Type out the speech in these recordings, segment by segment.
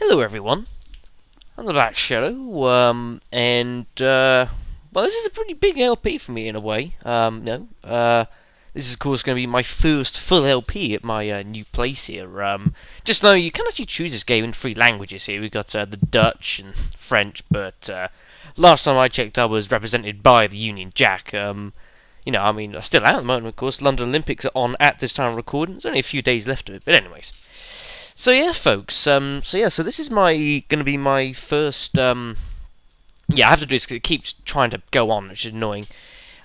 Hello everyone, I'm the Black Shadow, well this is a pretty big LP for me in a way. This is of course going to be my first full LP at my new place here. Just know you can actually choose this game in 3 languages here. We've got the Dutch and French, but last time I checked I was represented by the Union Jack. I'm still out at the moment, of course. London Olympics are on at this time of recording. There's only a few days left of it, but anyways. So yeah, folks. So this is going to be my first. I have to do this because it keeps trying to go on, which is annoying.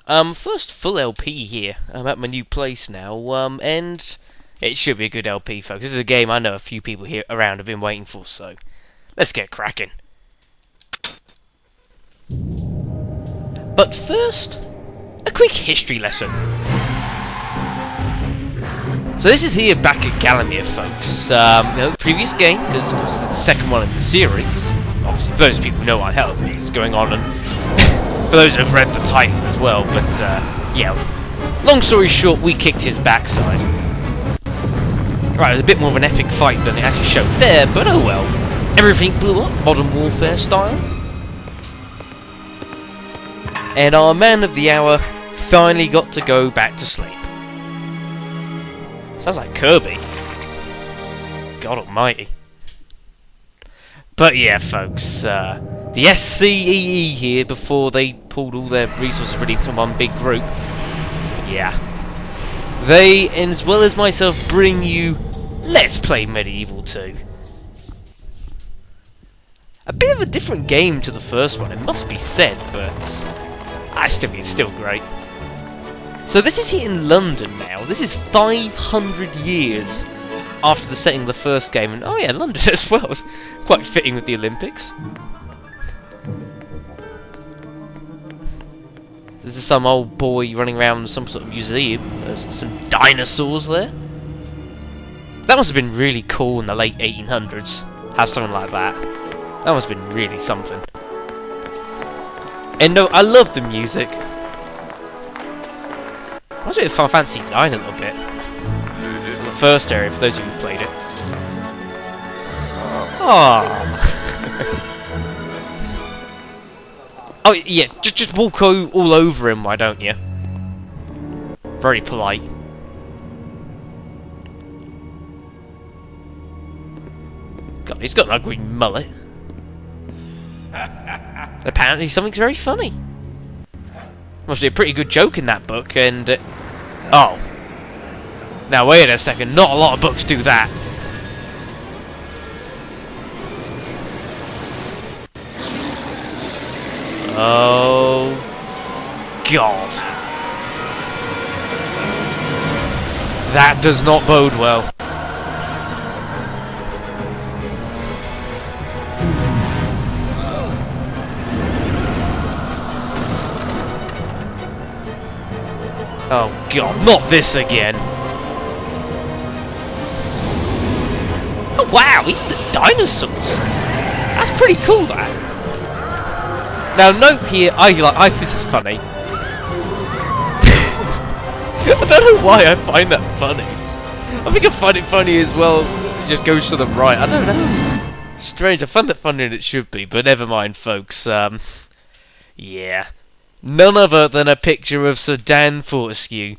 First full LP here. I'm at my new place now. And it should be a good LP, folks. This is a game I know a few people here around have been waiting for. So let's get cracking. But first, a quick history lesson. So this is here back at Gallowmere, folks. Previous game, because it's the second one in the series. Obviously, for those people who know what the hell is going on, and for those who have read the title as well. But long story short, we kicked his backside. Right, it was a bit more of an epic fight than it actually showed there, but oh well. Everything blew up, Modern Warfare style. And our man of the hour finally got to go back to sleep. Sounds like Kirby. God almighty. But yeah, folks, the SCEE here, before they pulled all their resources really into one big group, yeah, they, as well as myself, bring you Let's Play MediEvil 2. A bit of a different game to the first one, it must be said, but I still think it's still great. So this is here in London now. This is 500 years after the setting of the first game, and oh yeah, London as well. It's quite fitting with the Olympics. This is some old boy running around some sort of museum. There's some dinosaurs there. That must have been really cool in the late 1800s. Have something like that. That must have been really something. And no, I love the music. I was a bit Final Fantasy 9 a little bit. The first area, for those of you who've played it. Oh. Oh yeah, just walk all over him, why don't you? Very polite. God, he's got an ugly mullet. Apparently something's very funny. Must be a pretty good joke in that book, and oh. Now wait a second, not a lot of books do that. Oh God. That does not bode well. Oh God, not this again! Oh wow, even the dinosaurs! That's pretty cool, that! Now note here, this is funny. I don't know why I find that funny. I think I find it funny as well, it just goes to the right, I don't know. Strange, I find that funnier than it should be, but never mind folks, yeah. None other than a picture of Sir Dan Fortescue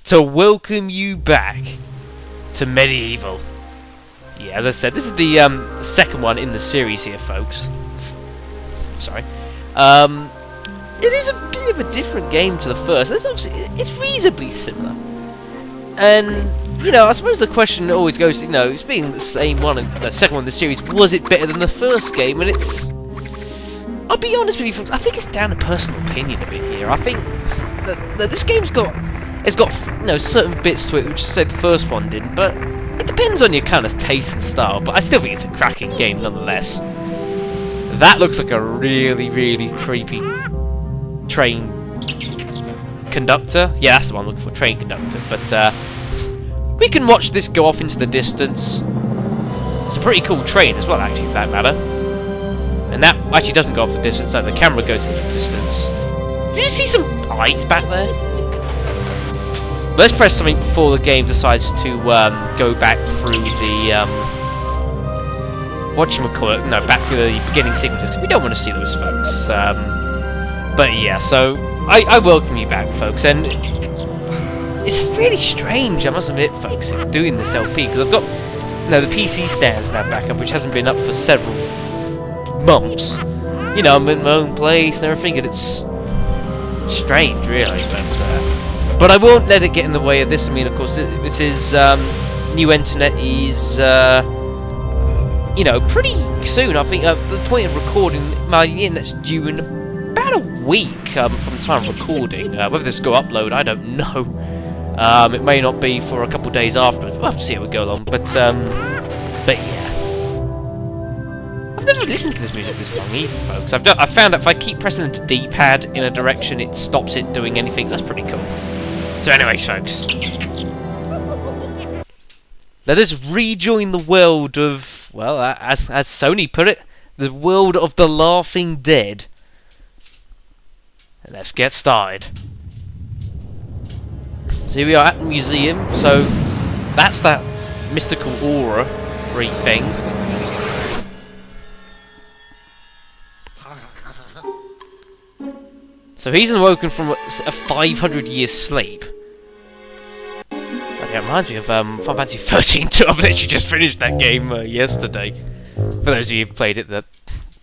to welcome you back to MediEvil. Yeah, as I said, this is the second one in the series here, folks. Sorry. It is a bit of a different game to the first. It's reasonably similar. And, I suppose the question always goes, it's being the same one, and the second one in the series, was it better than the first game? And I'll be honest with you, folks, I think it's down to personal opinion a bit here. I think that this game's got certain bits to it which said the first one didn't, but it depends on your kind of taste and style, but I still think it's a cracking game nonetheless. That looks like a really, really creepy train conductor. Yeah, that's the one I'm looking for, train conductor, but we can watch this go off into the distance. It's a pretty cool train as well, actually, for that matter. And that actually doesn't go off the distance, so the camera goes to the distance. Did you see some lights back there? Let's press something before the game decides to go back through the whatchamacallit, no, back through the beginning sequences. We don't want to see those, folks. But yeah, so I welcome you back, folks, and it's really strange, I must admit, folks, doing this LP, because I've got, the PC stands now back up, which hasn't been up for several months. You know, I'm in my own place and everything, and it's strange, really, but I won't let it get in the way of this. I mean, of course, this is, new internet is, you know, pretty soon. I think, the point of recording, my internet's due in about a week, from time of recording. Whether this will go upload, I don't know. It may not be for a couple of days afterwards. We'll have to see how we go along, but yeah. I've never listened to this music this long either, folks. I've found that if I keep pressing the D-pad in a direction, it stops it doing anything, so that's pretty cool. So anyways, folks, let us rejoin the world of, well, as Sony put it, the world of the laughing dead. And let's get started. So here we are at the museum, so that's that mystical aura-free thing. So he's awoken from a 500-year sleep. That reminds me of Final Fantasy 13 too. I've literally just finished that game yesterday. For those of you who've played it,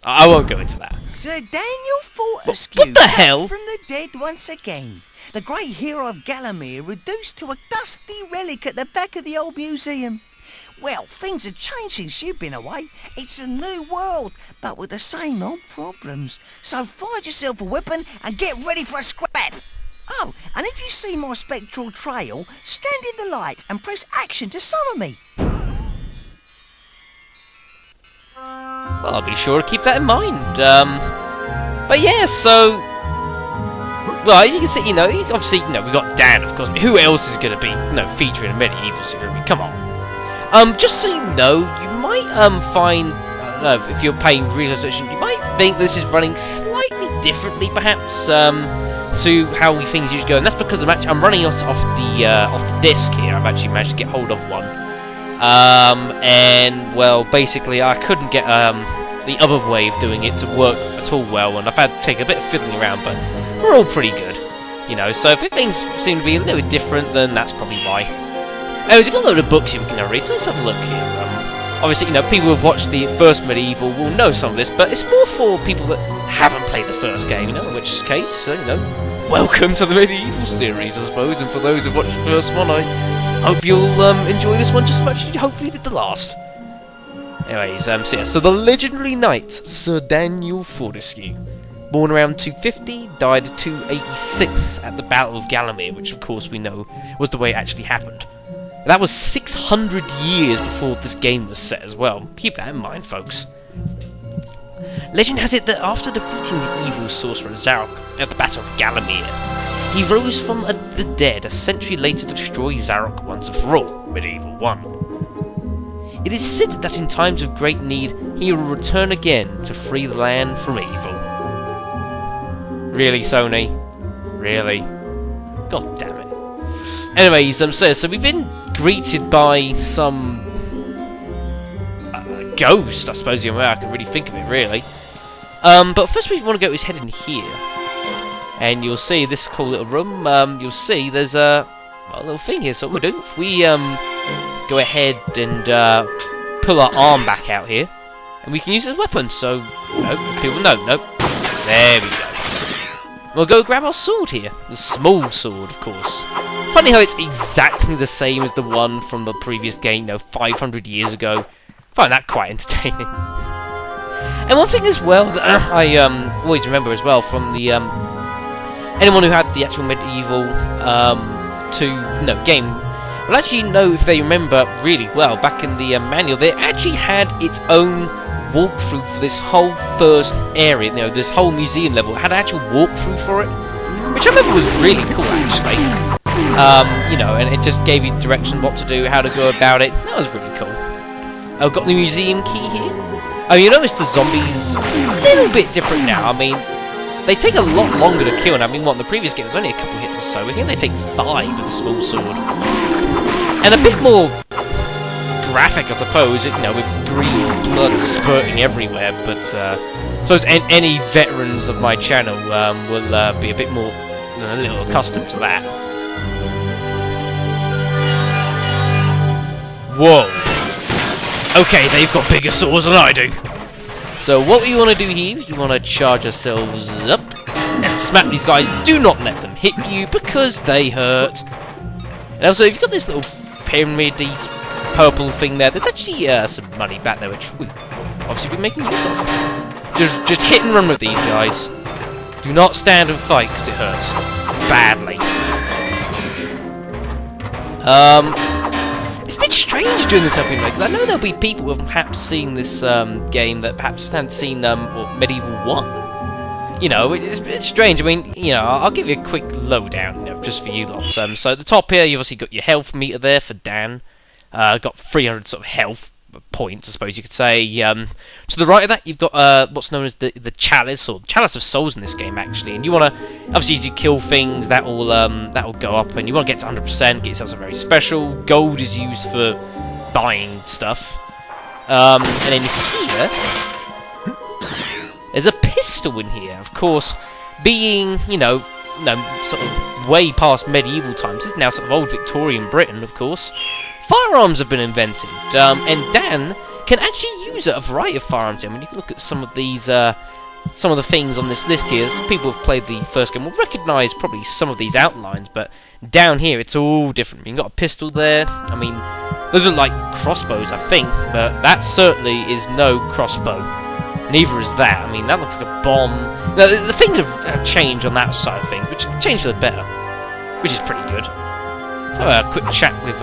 I won't go into that. Sir Daniel Fortescue, what the hell? From the dead once again. The great hero of Gallowmere reduced to a dusty relic at the back of the old museum. Well, things have changed since you've been away. It's a new world, but with the same old problems. So find yourself a weapon and get ready for a scrap. Oh, and if you see my spectral trail, stand in the light and press action to summon me. Well, I'll be sure to keep that in mind. But yeah, so, well, as you can see, you know, obviously, you know, we got Dan, of course. Who else is going to be, you know, featuring a MediEvil series? I mean, come on. Just so you know, you might find, I don't know, if you're paying real attention, you might think this is running slightly differently, perhaps, to how things usually go, and that's because I'm running off the disc here. I've actually managed to get hold of one, and well, basically, I couldn't get the other way of doing it to work at all well, and I've had to take a bit of fiddling around, but we're all pretty good, you know. So if things seem to be a little bit different, then that's probably why. Anyways, we've got a load of books here we can now read, so let's have a look here. Obviously, you know, people who've watched the first MediEvil will know some of this, but it's more for people that haven't played the first game, you know, in which case, you know, welcome to the MediEvil series, I suppose, and for those who've watched the first one, I hope you'll enjoy this one just as much as you hopefully did the last. Anyways, so the legendary knight, Sir Daniel Fortescue, born around 250, died in 286 at the Battle of Gallowmere, which of course we know was the way it actually happened. That was 600 years before this game was set as well. Keep that in mind, folks. Legend has it that after defeating the evil sorcerer Zarok at the Battle of Gallowmere, he rose from the dead a century later to destroy Zarok once and for all, MediEvil 1. It is said that in times of great need, he will return again to free the land from evil. Really, Sony? Really? God damn it. Anyways, so we've been greeted by some ghost, I suppose, the only way I can really think of it, really. But first we want to go his head in here, and you'll see this cool little room. You'll see there's a little thing here. So what we'll do, if we go ahead and pull our arm back out here, and we can use it as a weapon. So people know. Nope. There we go. We'll go grab our sword here, the small sword, of course. Funny how it's exactly the same as the one from the previous game, you know, 500 years ago. I find that quite entertaining. And one thing as well that I always remember as well from the anyone who had the actual MediEvil 2 game will actually know, if they remember really well, back in the manual, they actually had its own walkthrough for this whole first area, you know, this whole museum level. It had an actual walkthrough for it, which I remember was really cool, actually. You know, and it just gave you direction what to do, how to go about it. That was really cool. I've got the museum key here. You notice the zombies a little bit different now. I mean, they take a lot longer to kill. And I mean, what in the previous game was only a couple hits or so. I think they take 5 with a small sword, and a bit more graphic, I suppose, you know, with green blood spurting everywhere, but I suppose any veterans of my channel will be a bit more, a little accustomed to that. Whoa. Okay, they've got bigger swords than I do. So what we want to do here is we want to charge ourselves up and smack these guys. Do not let them hit you because they hurt. And also, if you've got this little pyramid-y purple thing there, there's actually some money back there which we've obviously been making use of. Just hit and run with these guys. Do not stand and fight because it hurts badly. It's a bit strange doing this opening because I know there'll be people who have perhaps seen this game that perhaps haven't seen MediEvil 1. You know, it's a bit strange. I mean, you know, I'll give you a quick lowdown, you know, just for you lots. So at the top here, you've obviously got your health meter there for Dan. Got 300 sort of health points, I suppose you could say. To the right of that, you've got what's known as the chalice, or chalice of souls in this game, actually. And you want to, obviously, as you kill things, that will go up, and you want to get to 100%, get yourself something very special. Gold is used for buying stuff. And then here, there's a pistol in here. Of course, being, you know, sort of way past medieval times, this is now sort of old Victorian Britain, of course. Firearms have been invented, and Dan can actually use a variety of firearms. I mean, you can look at some of these, some of the things on this list here. Some people who've played the first game will recognise probably some of these outlines, but down here it's all different. You've got a pistol there. I mean, those are like crossbows, I think, but that certainly is no crossbow. Neither is that. I mean, that looks like a bomb. Now, the things have changed on that side of things, which changed for the better, which is pretty good. So a quick chat with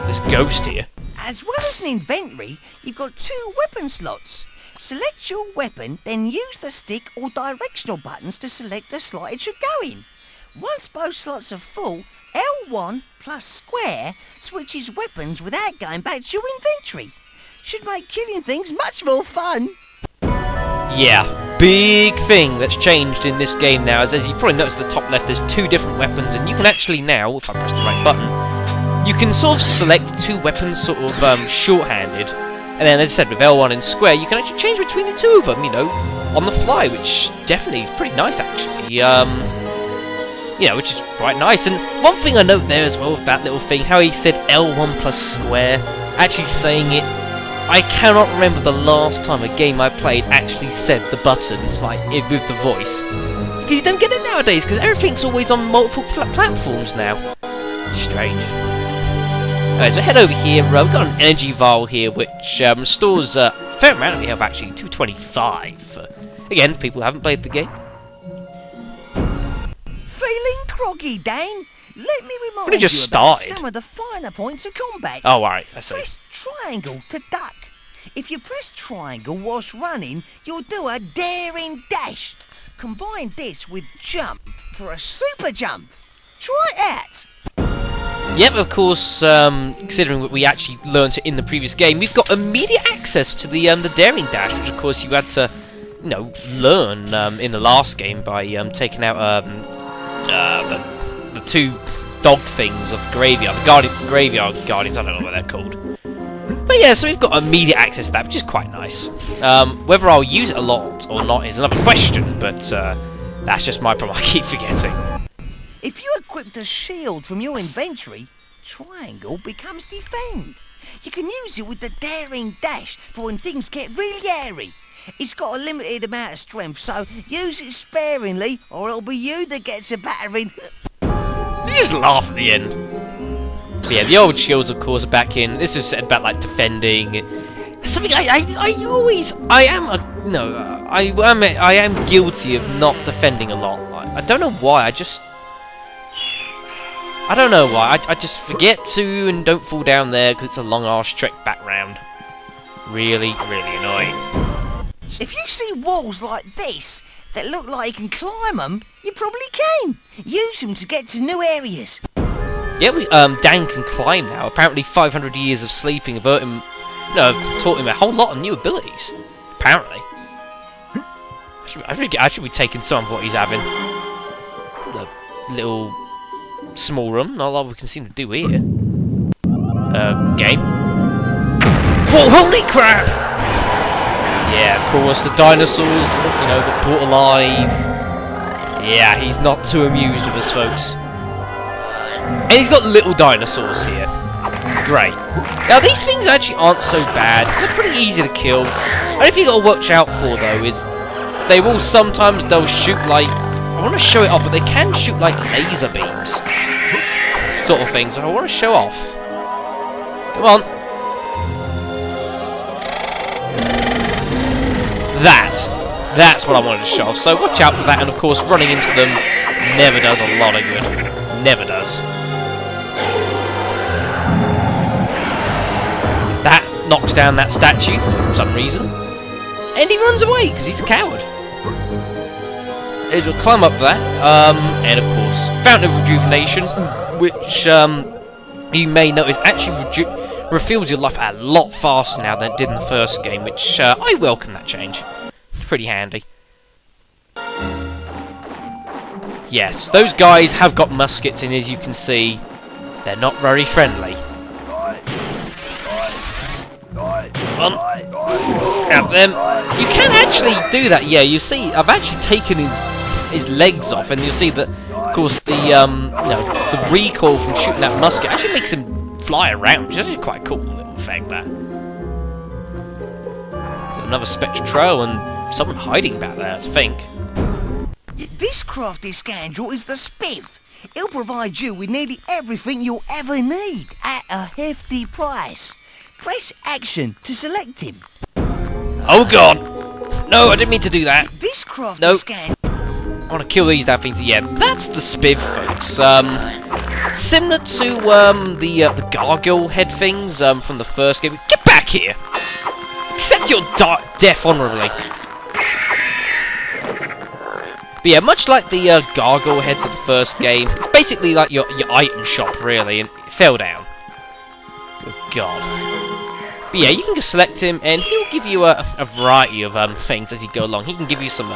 this ghost here. As well as an inventory, you've got 2 weapon slots. Select your weapon, then use the stick or directional buttons to select the slot it should go in. Once both slots are full, L1 plus square switches weapons without going back to your inventory. Should make killing things much more fun. Yeah, big thing that's changed in this game now is, as you probably noticed at the top left, there's 2 different weapons, and you can actually now, if I press the right button, you can sort of select 2 weapons sort of shorthanded, and then as I said with L1 and square, you can actually change between the 2 of them, you know, on the fly, which definitely is pretty nice actually. You know, which is quite nice. And one thing I note there as well with that little thing, how he said L1 plus square, actually saying it, I cannot remember the last time a game I played actually said the buttons like with the voice. Because you don't get it nowadays, because everything's always on multiple platforms now. Strange. Alright, so head over here. We've got an energy vial here, which stores a fair amount of health, actually, 225. Again, for people who haven't played the game. Feeling groggy, Dane? Let me remind just you about started. some of the finer points of combat. Oh, alright, I see. Press triangle to duck. If you press triangle whilst running, you'll do a daring dash. Combine this with jump for a super jump. Try it out. Yep, of course, considering what we actually learned in the previous game, we've got immediate access to the daring dash, which of course you had to, you know, learn in the last game by taking out the 2 dog things of the graveyard, the graveyard guardians, I don't know what they're called. But yeah, so we've got immediate access to that, which is quite nice. Whether I'll use it a lot or not is another question, but that's just my problem, I keep forgetting. If you equip the shield from your inventory, triangle becomes defend. You can use it with the daring dash for when things get really hairy. It's got a limited amount of strength, so use it sparingly or it'll be you that gets a battering. You just laugh at the end. But yeah, the old shields, of course, are back in. This is said about like defending. Something I am guilty of not defending a lot. I don't know why. I don't know why. I just forget to and don't fall down there because it's a long arse trek back round. Really, really annoying. If you see walls like this that look like you can climb them, you probably can. Use them to get to new areas. Yeah, Dan can climb now. Apparently 500 years of sleeping have taught him a whole lot of new abilities. Apparently. I should be taking some of what he's having. A little small room, not a lot we can seem to do here. Game. Whoa, holy crap! Yeah, of course, the dinosaurs, you know, got brought alive. Yeah, he's not too amused with us, folks. And he's got little dinosaurs here. Great. Now, these things actually aren't so bad. They're pretty easy to kill. And if you got to watch out for, though, is they will sometimes, they'll shoot like, I want to show it off, but they can shoot like laser beams. Sort of things. So I want to show off. Come on. That's what I wanted to show off. So watch out for that, and of course running into them never does a lot of good. Never does. That knocks down that statue for some reason. And he runs away because he's a coward. He'll climb up that, and of course, Fountain of Rejuvenation, which you may notice actually refills your life a lot faster now than it did in the first game, which I welcome that change. It's pretty handy. Yes, those guys have got muskets, and as you can see, they're not very friendly. Out them. You can actually do that. Yeah, you see, I've actually taken his legs off, and you'll see that, of course, the the recoil from shooting that musket actually makes him fly around, which is actually quite a cool little effect. That. Another spectral trail and someone hiding back there, I think. This crafty scoundrel is the Spiv. He'll provide you with nearly everything you'll ever need at a hefty price. Press action to select him. Oh god! No, I didn't mean to do that. This crafty scoundrel. I want to kill these damn things. Yeah, that's the Spiv, folks. Similar to the gargoyle head things from the first game. Get back here! Accept your death honorably. But yeah, much like the gargoyle heads of the first game, it's basically like your item shop, really, and it fell down. Good god. But yeah, you can just select him, and he'll give you a variety of things as you go along. He can give you some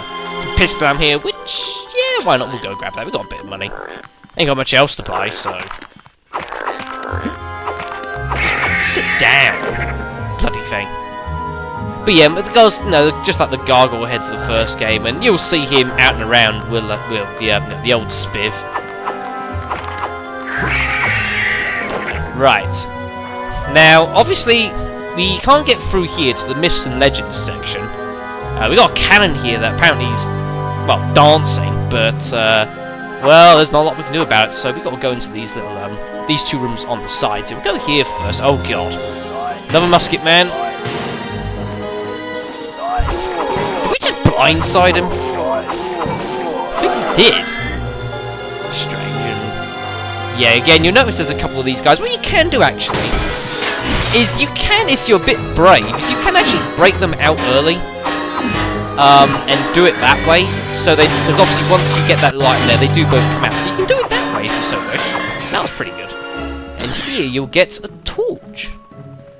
pistol ammo here, which, yeah, why not? We'll go grab that. We've got a bit of money. Ain't got much else to buy, so... Sit down, bloody thing. But yeah, the guys, just like the gargoyle heads of the first game, and you'll see him out and around with the old Spiv. Right. Now, obviously, we can't get through here to the Myths and Legends section. We got a cannon here that apparently is, well, dancing, but, well, there's not a lot we can do about it, so we've got to go into these little, these two rooms on the side. So we'll go here first. Oh, God. Another musket man. Did we just blindside him? I think we did. Strange. And yeah, again, you'll notice there's a couple of these guys. What you can do, actually, is you can, if you're a bit brave, you can actually break them out early. And do it that way, so they, because obviously once you get that light in there, they do both come out, so you can do it that way if you so wish. That was pretty good. And here you'll get a torch.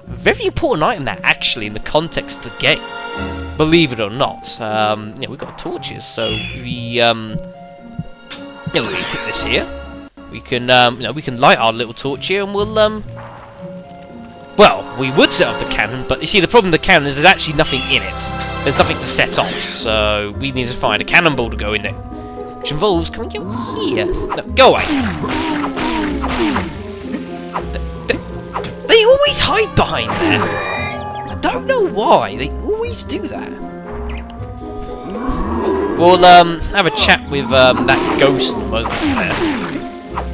A very important item that, actually, in the context of the game. Believe it or not. Yeah, we've got torches, so we, we put this here. We can, we can light our little torch here, and we'll, well, we would set off the cannon, but you see, the problem with the cannon is there's actually nothing in it. There's nothing to set off, so we need to find a cannonball to go in there. Which involves coming out here. No, go away. They always hide behind there. I don't know why. They always do that. We'll have a chat with that ghost in a moment there.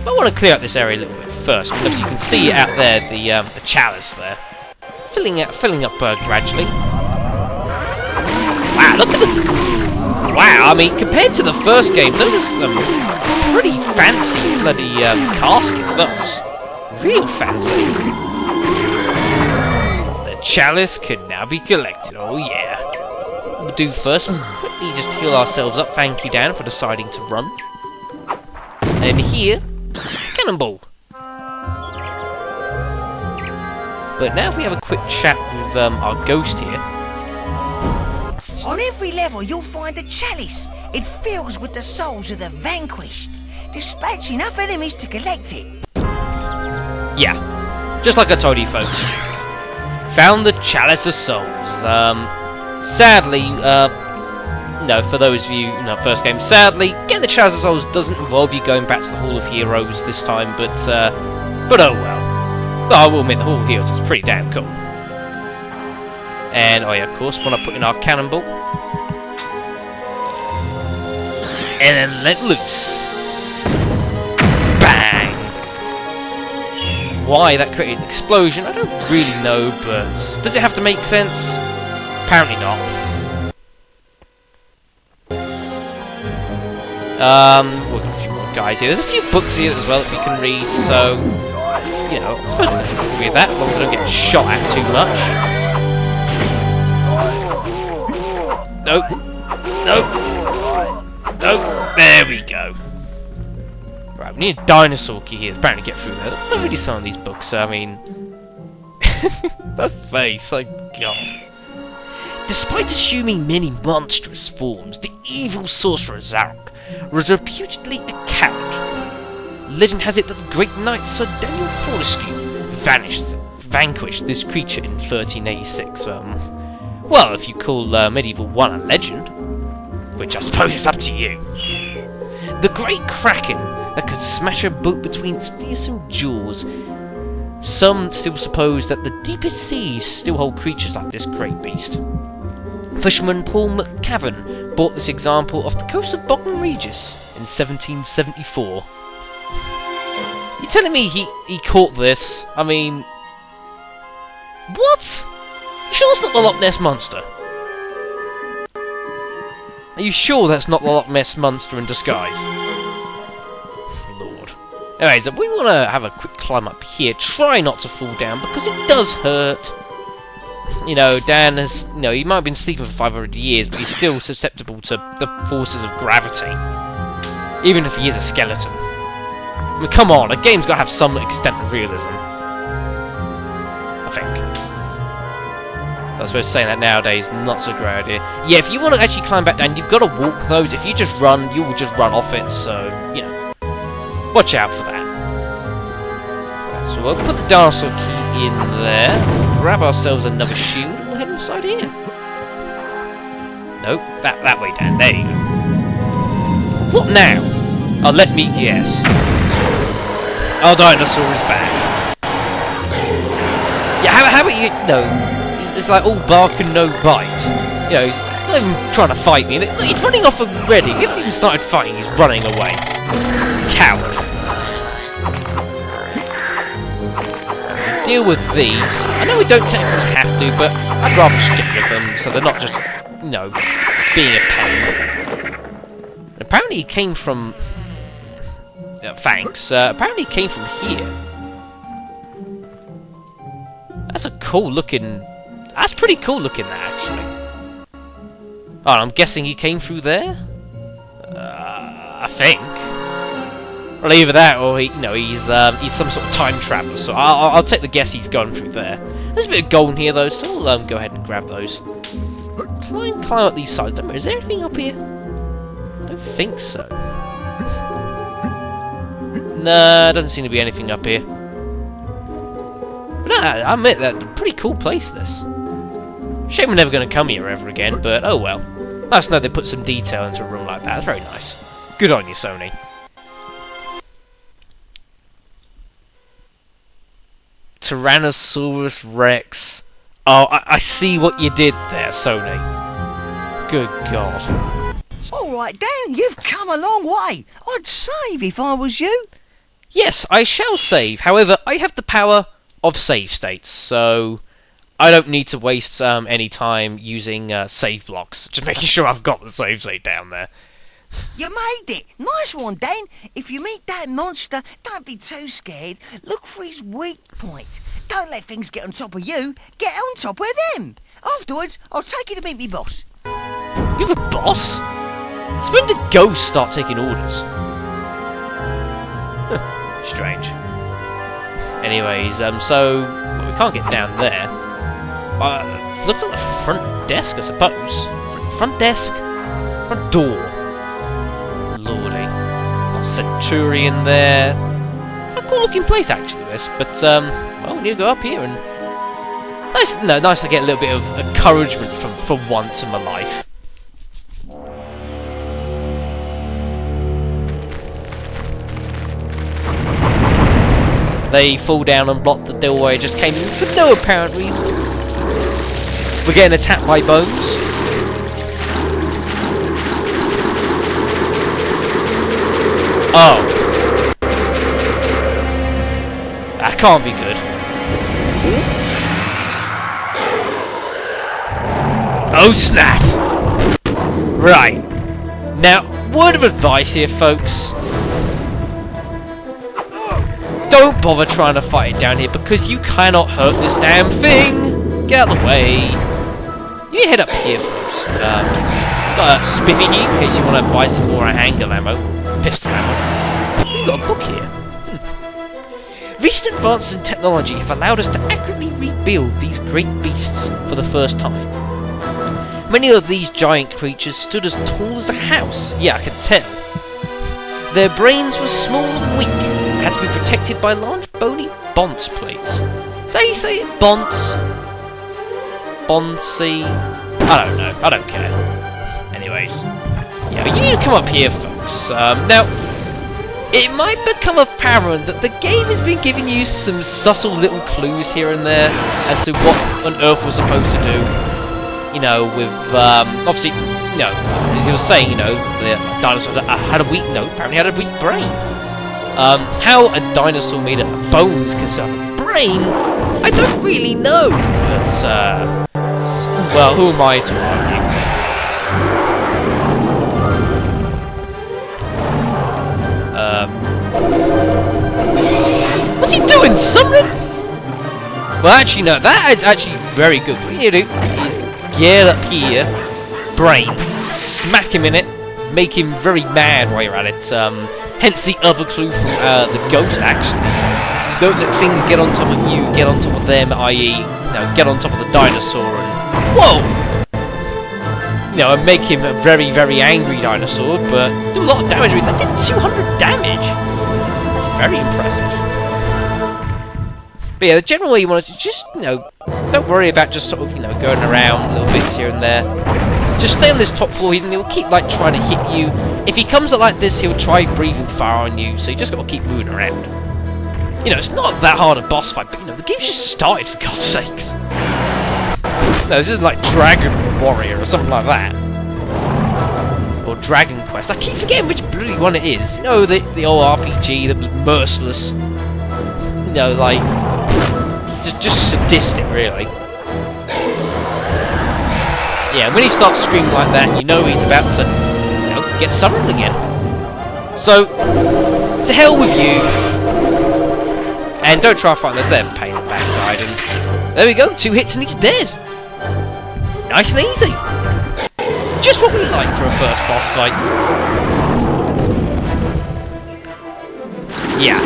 But I want to clear out this area a little bit first, because you can see out there the chalice there. Filling up gradually. Wow, look at the... Wow, I mean, compared to the first game, those are pretty fancy bloody caskets, those. Real fancy. The chalice can now be collected, oh yeah. What we'll do first, quickly just heal ourselves up. Thank you, Dan, for deciding to run. And here, cannonball. But now if we have a quick chat with our ghost here. On every level, you'll find a chalice. It fills with the souls of the vanquished. Dispatch enough enemies to collect it. Yeah, just like I told you, folks. Found the Chalice of Souls. Sadly, no, for those of you, first game, sadly, getting the Chalice of Souls doesn't involve you going back to the Hall of Heroes this time, but oh well. But I will admit, the Hall of Heroes is pretty damn cool. And, oh yeah, of course, when I put in our cannonball. And then let loose. Bang! Why that created an explosion, I don't really know, but does it have to make sense? Apparently not. We've got a few more guys here. There's a few books here as well that we can read, so, I suppose we can read that, as long as we don't get shot at too much. Nope. Nope. Nope. There we go. Right, we need a dinosaur key here to apparently get through there. Not really some of these books, I mean... that face, like, God. Despite assuming many monstrous forms, the evil sorcerer Zarok was reputedly a coward. Legend has it that the great knight Sir Daniel Fortescue vanquished this creature in 1386. Well, if you call MediEvil 1 a legend, which I suppose is up to you. The great kraken that could smash a boat between its fearsome jaws. Some still suppose that the deepest seas still hold creatures like this great beast. Fisherman Paul McCavern bought this example off the coast of Bognor Regis in 1774. You're telling me he caught this? I mean... What? You sure it's not the Loch Ness Monster? Are you sure that's not the Loch Ness Monster in disguise? Lord. Anyways, we want to have a quick climb up here. Try not to fall down, because it does hurt. Dan has, he might have been sleeping for 500 years, but he's still susceptible to the forces of gravity. Even if he is a skeleton. I mean, come on, a game's got to have some extent of realism. I think. I suppose saying that nowadays, not so great idea. Yeah, if you want to actually climb back down, you've got to walk those. If you just run, you will just run off it, so, watch out for that. Right, so we'll put the dinosaur key in there. Grab ourselves another shield and we'll head inside here. Nope, that way down. There you go. What now? Oh, let me guess. Our dinosaur is back. Yeah, how about you? No, it's like all bark and no bite. He's not even trying to fight me. He's running off already. He hasn't even started fighting. He's running away. Coward. Deal with these. I know we don't technically have to, but I'd rather stick with them so they're not just, being a pain. And apparently he came from... thanks. Apparently he came from here. That's a cool looking... That's pretty cool looking, that, actually. Oh, I'm guessing he came through there? I think. Well, either that, or he's some sort of time traveller. So I'll take the guess he's gone through there. There's a bit of gold here, though, so we'll go ahead and grab those. Try and climb up these sides. Don't know, is there anything up here? I don't think so. Nah, doesn't seem to be anything up here. But no, I admit that a pretty cool place. This. Shame we're never going to come here ever again. But oh well. Nice to know they put some detail into a room like that. That's very nice. Good on you, Sony. Tyrannosaurus Rex. Oh, I see what you did there, Sony. Good God. Alright, Dan, you've come a long way. I'd save if I was you. Yes, I shall save. However, I have the power of save states, so I don't need to waste any time using save blocks. Just making sure I've got the save state down there. You made it! Nice one, Dan! If you meet that monster, don't be too scared. Look for his weak point. Don't let things get on top of you. Get on top of them. Afterwards, I'll take you to meet me boss. You have a boss? It's when did ghosts start taking orders? Strange. Anyways, so well, we can't get down there. It looks like the front desk, I suppose. Front desk? Front door. Lordy. Got Centurion there. A cool looking place actually, this, but well, we need to go up here and Nice, no, nice to get a little bit of encouragement for once in my life. They fall down and block the doorway. Just came in for no apparent reason. We're getting attacked by bones. Oh. That can't be good. Oh snap! Right. Now, word of advice here, folks. Don't bother trying to fight it down here because you cannot hurt this damn thing! Get out of the way. You head up here first. Got a spiffy here in case you want to buy some more handgun ammo. Pistol ammo. You've got a book here. Recent advances in technology have allowed us to accurately rebuild these great beasts for the first time. Many of these giant creatures stood as tall as a house. Yeah, I can tell. Their brains were small and weak, and had to be protected by large bony bonce plates. Is that how you say it? Bonce? Boncy? I don't know. I don't care. Anyways. Yeah, you need to come up here, folks. Now, it might become apparent that the game has been giving you some subtle little clues here and there as to what on earth we're supposed to do. You know, with, obviously, you know, as he was saying, you know, the dinosaur had a weak, apparently had a weak brain. How a dinosaur made of bones can serve a brain, I don't really know. But, well, who am I to argue? What's he doing? Summoning? Well, actually, no, that is actually very good. What you do is get up here, brain, smack him in it, make him very mad while you're at it. Hence the other clue from the ghost, actually. Don't let things get on top of you, get on top of them, i.e., you know, get on top of the dinosaur and... Whoa! You know, and make him a very, very angry dinosaur, but do a lot of damage with it. That did 200 damage! That's very impressive. But yeah, the general way you want to just, you know, don't worry about just sort of, you know, going around little bits here and there. Just stay on this top floor and he'll keep, like, trying to hit you. If he comes up like this, he'll try breathing fire on you, so you just got to keep moving around. You know, it's not that hard a boss fight, but, you know, the game's just started, for God's sakes. No, this isn't like Dragon Warrior or something like that. Or Dragon Quest. I keep forgetting which bloody one it is. You know, the old RPG that was merciless. You know, like... Just sadistic, really. Yeah, when he starts screaming like that, you know he's about to, you know, get summoned again. So, to hell with you. And don't try fighting this there pain in the backside. And there we go, 2 hits and he's dead. Nice and easy. Just what we like for a first boss fight. Yeah.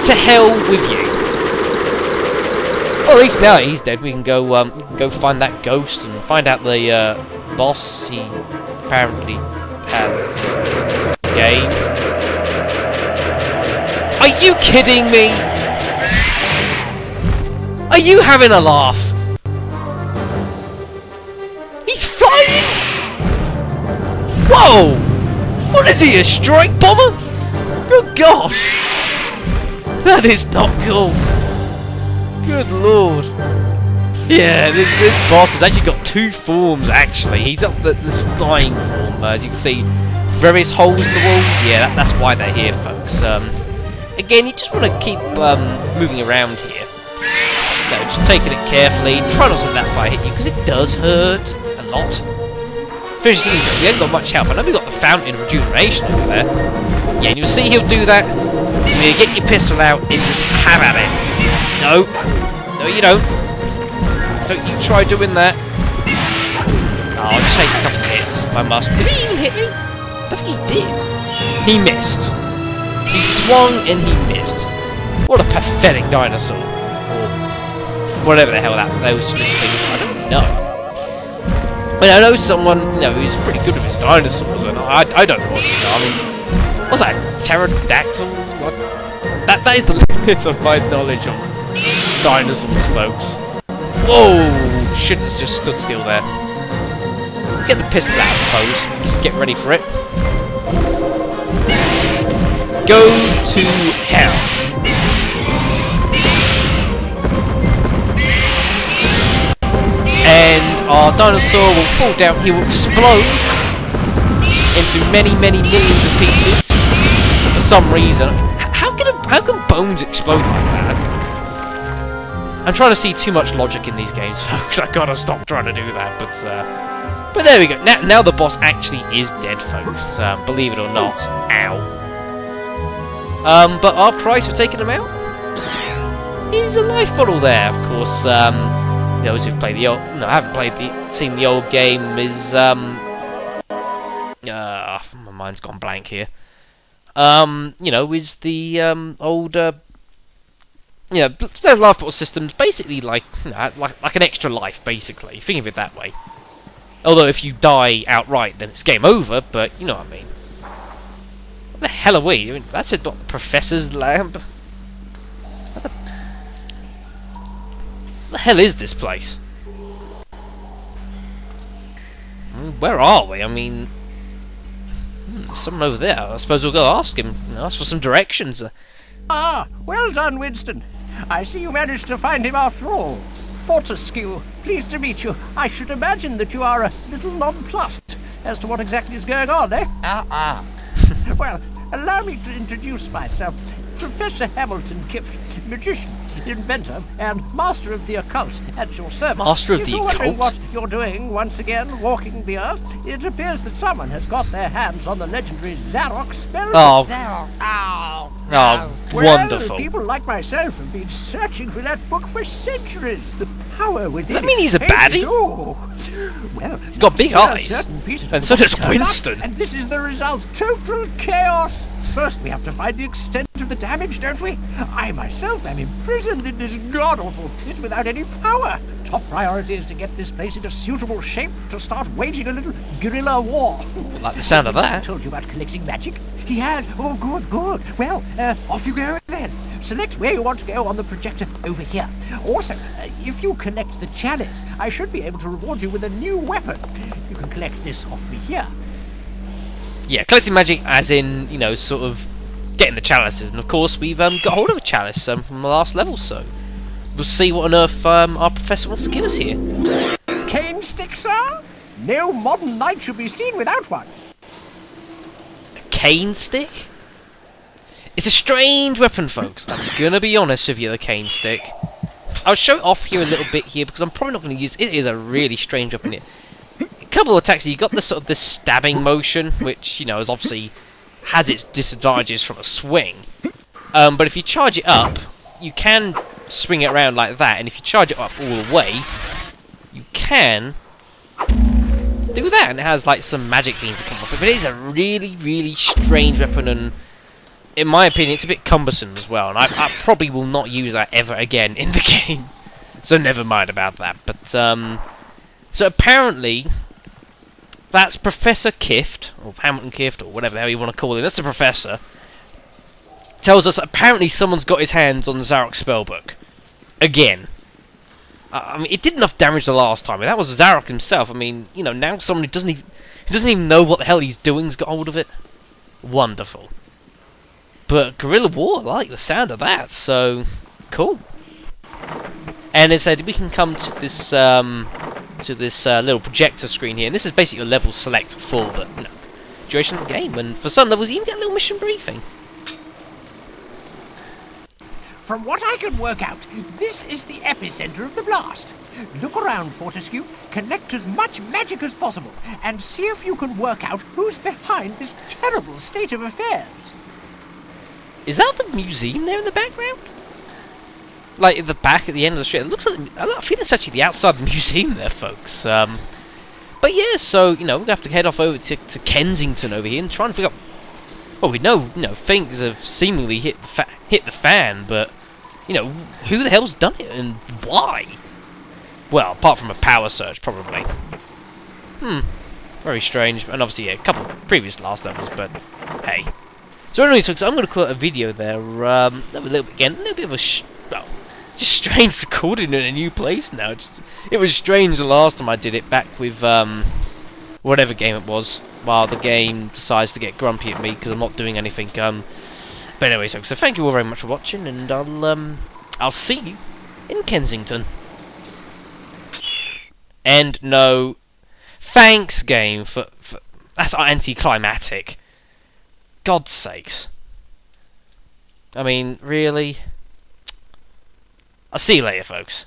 To hell with you. Well, at least now he's dead, we can go find that ghost and find out the boss he apparently has game. Are you kidding me? Are you having a laugh? He's flying? Whoa! What is he, a strike bomber? Good gosh! That is not cool. Good lord. Yeah, this boss has actually got 2 forms, actually. He's up this flying form, as you can see. Various holes in the walls. Yeah, that's why they're here, folks. Again, you just want to keep moving around here. No, just taking it carefully. Try not to let that fire hit you, because it does hurt a lot. Finish the intro. We ain't got much health. I know we've got the fountain of regeneration over there. Yeah, and you'll see he'll do that. You get your pistol out and just have at it. No. No, you don't. Don't you try doing that. Oh, I'll take a couple of hits if I must. Did he even hit me? I don't think he did. He missed. He swung and he missed. What a pathetic dinosaur. Or whatever the hell those things are. I don't know. I mean, I know someone, you know, who's pretty good with his dinosaurs, and I don't know what these are. I mean, what's that? Pterodactyl? What? That is the limit of my knowledge of dinosaurs, folks. Whoa! Shouldn't have just stood still there. Get the pistol out, I suppose. Just get ready for it. Go to hell. And our dinosaur will fall down. He will explode into many, many millions of pieces for some reason. How can bones explode like that? I'm trying to see too much logic in these games, folks. I gotta stop trying to do that. But there we go. Now the boss actually is dead, folks. Believe it or not. Ow. But our price for taking him out is a life bottle there. Of course, those who've played the old, no, I haven't seen the old game is my mind's gone blank here. Is the older. There's life bottle systems basically like an extra life, basically. Think of it that way. Although if you die outright, then it's game over. But you know what I mean. What the hell are we? I mean, that's a professor's lab. What the hell is this place? Where are we? I mean, someone over there. I suppose we'll go ask him. Ask for some directions. Ah, well done, Winston. I see you managed to find him after all. Fortescue, pleased to meet you. I should imagine that you are a little nonplussed as to what exactly is going on, eh? Well, allow me to introduce myself. Professor Hamilton Kift, magician, inventor, and master of the occult at your service. Master of if the you're occult? wondering what you're doing, once again, walking the earth, it appears that someone has got their hands on the legendary Zarok spell. Oh. Zarok. Ow. Oh, Well, wonderful. people like myself have been searching for that book for centuries. The power within Does that mean he's a its pages. baddie? Oh. Well, He's got big still a eyes. certain piece of And the so book does turned up, Winston. and this is the result. Total chaos. First, we have to find the extent of the damage, don't we? I myself am imprisoned in this god-awful pit without any power. Top priority is to get this place into suitable shape to start waging a little guerrilla war. Like the sound of Winston that. told you about collecting magic? He had? Oh, good, good. Well, off you go then. Select where you want to go on the projector over here. Also, if you collect the chalice, I should be able to reward you with a new weapon. You can collect this off me here. Yeah, collecting magic as in, sort of getting the chalices. And of course, we've got hold of a chalice from the last level, so we'll see what on earth our professor wants to give us here. Cane stick, sir? No modern knight should be seen without one. A cane stick? It's a strange weapon, folks. I'm gonna be honest with you, the cane stick. I'll show it off here a little bit here, because I'm probably not going to use it. It is a really strange weapon here. A couple of attacks, you got this sort of this stabbing motion, which is obviously has its disadvantages from a swing. But if you charge it up, you can swing it around like that, and if you charge it up all the way, you can do that, and it has like some magic beams that come off it. But it is a really, really strange weapon, and in my opinion, it's a bit cumbersome as well. And I probably will not use that ever again in the game, so never mind about that. But so apparently, that's Professor Kift, or Hamilton Kift, or whatever the hell you want to call him. That's the professor. Tells us apparently someone's got his hands on the Zarok spellbook. Again. I mean, it did enough damage the last time. And that was Zarok himself. I mean, now someone who doesn't even know what the hell he's doing has got hold of it. Wonderful. But Guerrilla War, I like the sound of that. So, cool. And it said we can come to this little projector screen here, and this is basically a level select for the duration of the game. And for some levels, you even get a little mission briefing. From what I can work out, this is the epicenter of the blast. Look around, Fortescue, collect as much magic as possible, and see if you can work out who's behind this terrible state of affairs. Is that the museum there in the background? Like at the back, at the end of the street. It looks like I feel it's actually the outside of the museum there, folks. But yeah, so we're gonna have to head off over to Kensington over here and try and figure out. Well, we know things have seemingly hit the fan, but who the hell's done it and why? Well, apart from a power surge, probably. Very strange, and obviously a couple of previous last levels, but hey. So anyway, so I'm going to put a video there. A little bit of a just strange recording in a new place now. It was strange the last time I did it, back with whatever game it was, while the game decides to get grumpy at me because I'm not doing anything. But anyway, so thank you all very much for watching, and I'll see you in Kensington. And no, thanks game for that's anticlimactic. God's sakes. I mean, really? I'll see you later, folks.